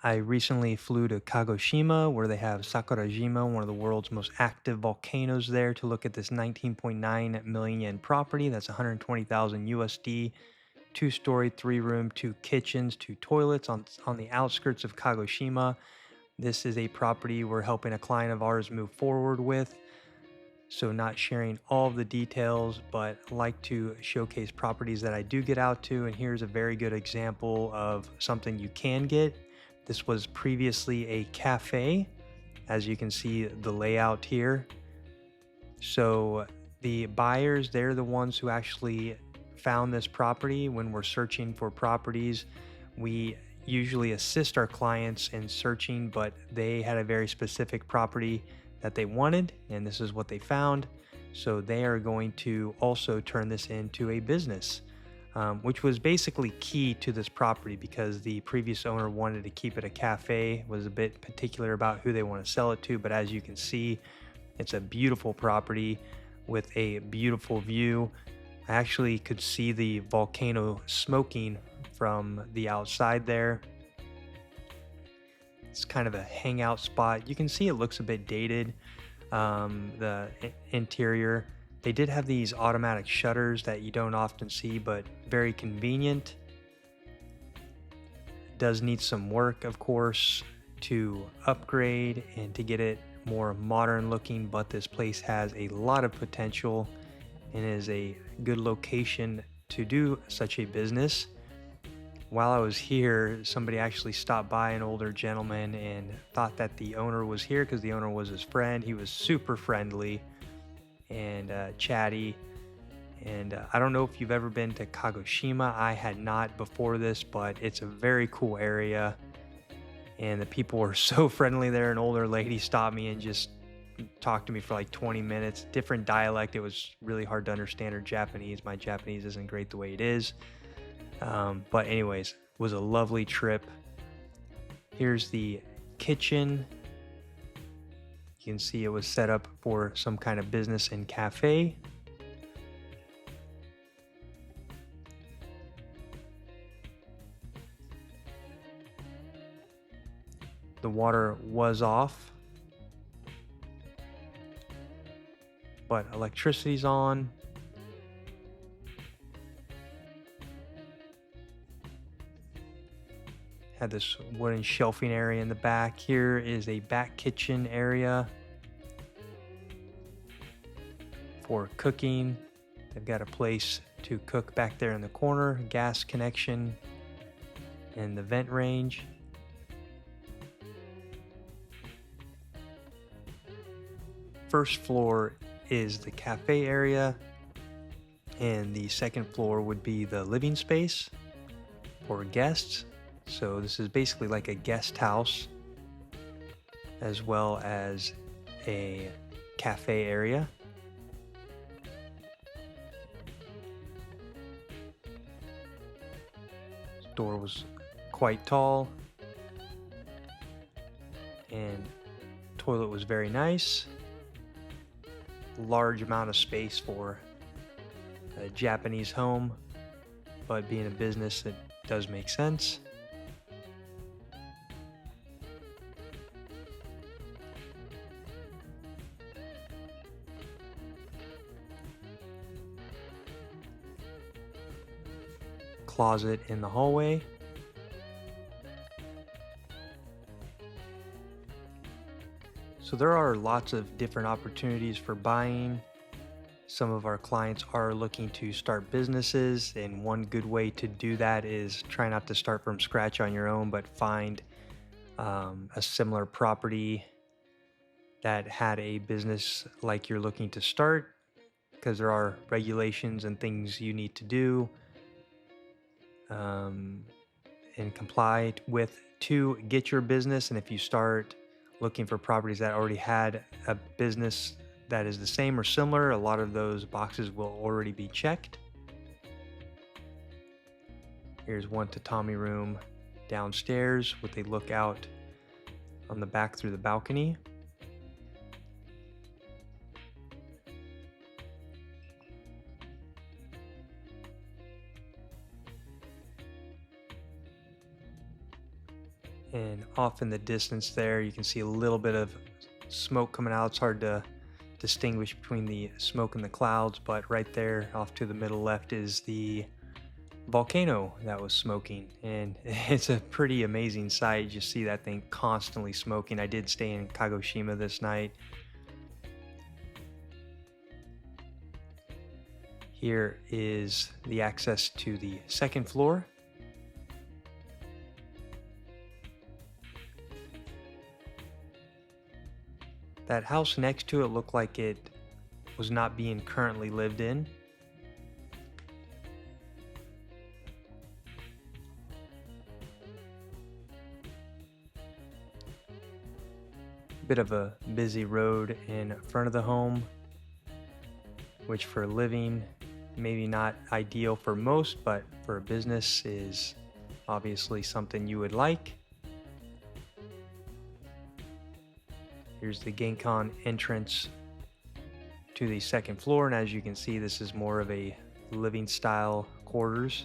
I recently flew to Kagoshima, where they have Sakurajima, one of the world's most active volcanoes there, to look at this 19.9 million yen property. That's 120,000 USD, two-story, three-room, two kitchens, two toilets on the outskirts of Kagoshima. This is a property we're helping a client of ours move forward with. So, not sharing all of the details, but like to showcase properties that I do get out to. And here's a very good example of something you can get. This was previously a cafe, as you can see the layout here. So, the buyers, they're the ones who actually found this property. When we're searching for properties, we usually assist our clients in searching, but they had a very specific property that they wanted, and this is what they found. So they are going to also turn this into a business, which was basically key to this property because the previous owner wanted to keep it a cafe, was a bit particular about who they want to sell it to. But as you can see, it's a beautiful property with a beautiful view. I actually could see the volcano smoking from the outside there. It's kind of a hangout spot. You can see it looks a bit dated. Interior, they did have these automatic shutters that you don't often see, but very convenient. It does need some work, of course, to upgrade and to get it more modern looking, but this place has a lot of potential and is a good location to do such a business. While I was here, somebody actually stopped by, an older gentleman, and thought that the owner was here because the owner was his friend. He was super friendly and chatty. And I don't know if you've ever been to Kagoshima. I had not before this, but it's a very cool area. And the people were so friendly there. An older lady stopped me and just talked to me for like 20 minutes. Different dialect. It was really hard to understand her Japanese. My Japanese isn't great the way it is. But anyways, was a lovely trip. Here's the kitchen. You can see it was set up for some kind of business and cafe. The water was off, but electricity's on. Had this wooden shelving area in the back. Here is a back kitchen area for cooking. They've got a place to cook back there in the corner, gas connection, and the vent range. First floor is the cafe area, and the second floor would be the living space for guests. So this is basically like a guest house as well as a cafe area. This door was quite tall and toilet was very nice. Large amount of space for a Japanese home, but being a business, it does make sense. Closet in the hallway. So there are lots of different opportunities for buying. Some of our clients are looking to start businesses, and one good way to do that is try not to start from scratch on your own, but find a similar property that had a business like you're looking to start, because there are regulations and things you need to do and comply with to get your business. And if you start looking for properties that already had a business that is the same or similar, a lot of those boxes will already be checked. Here's one tatami room downstairs with a lookout on the back through the balcony. And off in the distance there, you can see a little bit of smoke coming out. It's hard to distinguish between the smoke and the clouds, but right there off to the middle left is the volcano that was smoking. And it's a pretty amazing sight. You see that thing constantly smoking. I did stay in Kagoshima this night. Here is the access to the second floor. That house next to it looked like it was not being currently lived in. Bit of a busy road in front of the home, which for living, maybe not ideal for most, but for a business is obviously something you would like. Here's the Genkan entrance to the second floor, and as you can see, this is more of a living style quarters.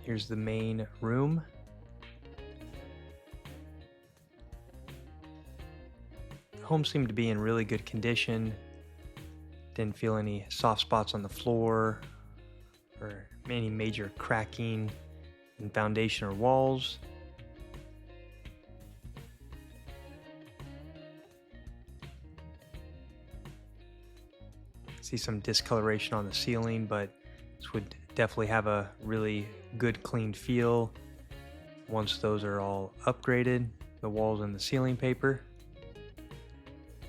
Here's the main room. The home seemed to be in really good condition. Didn't feel any soft spots on the floor or any major cracking in foundation or walls. See some discoloration on the ceiling, but this would definitely have a really good clean feel once those are all upgraded, the walls and the ceiling paper.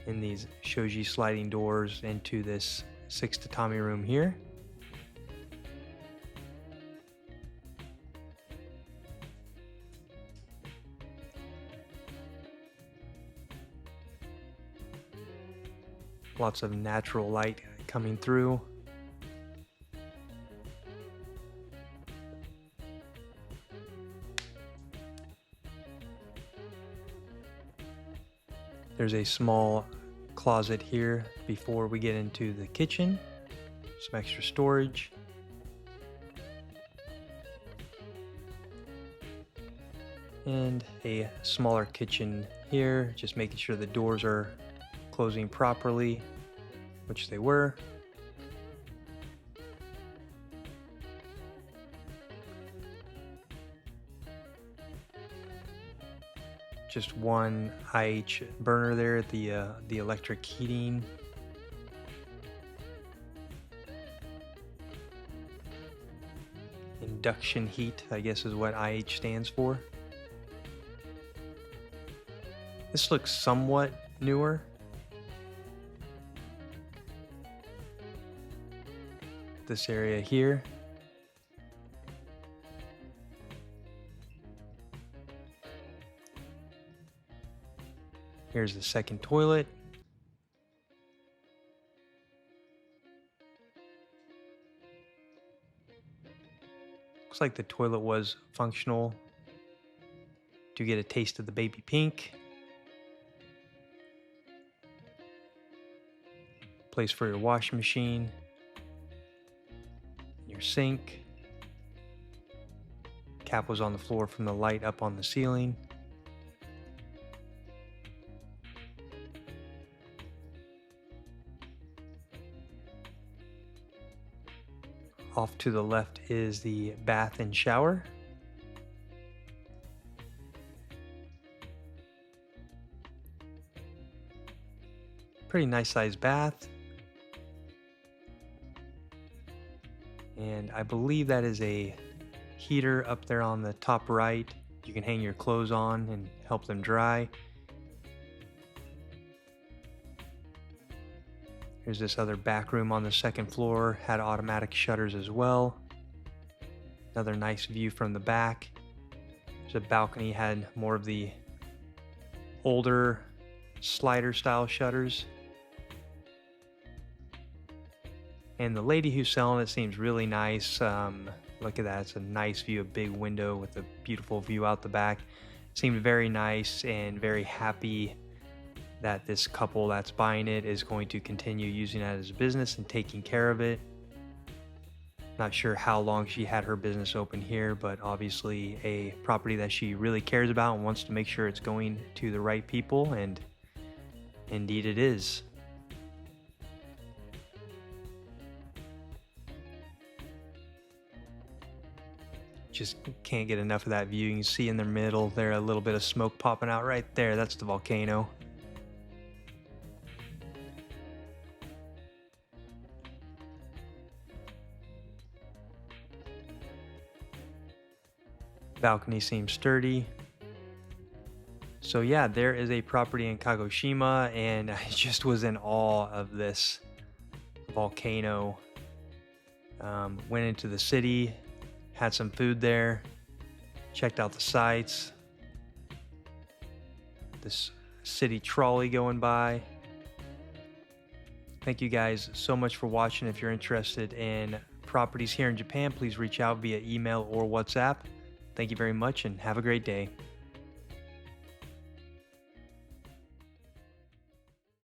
And these shoji sliding doors into this 6 tatami room here. Lots of natural light coming through. There's a small closet here before we get into the kitchen. Some extra storage. And a smaller kitchen here, just making sure the doors are closing properly, which they were. Just one IH burner there at the electric heating. Induction heat, I guess, is what IH stands for. This looks somewhat newer. This area here. Here's the second toilet. Looks like the toilet was functional. Do get a taste of the baby pink. Place for your washing machine. Your sink. Cap was on the floor from the light up on the ceiling. Off to the left is the bath and shower. Pretty nice sized bath. And I believe that is a heater up there on the top right. You can hang your clothes on and help them dry. Here's this other back room on the second floor, had automatic shutters as well. Another nice view from the back. There's a balcony, had more of the older slider style shutters. And the lady who's selling it seems really nice. Look at that, it's a nice view, a big window with a beautiful view out the back. Seemed very nice and very happy that this couple that's buying it is going to continue using it as a business and taking care of it. Not sure how long she had her business open here, but obviously a property that she really cares about and wants to make sure it's going to the right people, and indeed it is. Just can't get enough of that view. You can see in the middle there a little bit of smoke popping out right there. That's the volcano. Balcony seems sturdy. So yeah, there is a property in Kagoshima, and I just was in awe of this volcano. Went into the city, had some food there, checked out the sights, this city trolley going by. Thank you guys so much for watching. If you're interested in properties here in Japan, please reach out via email or WhatsApp. Thank you very much and have a great day.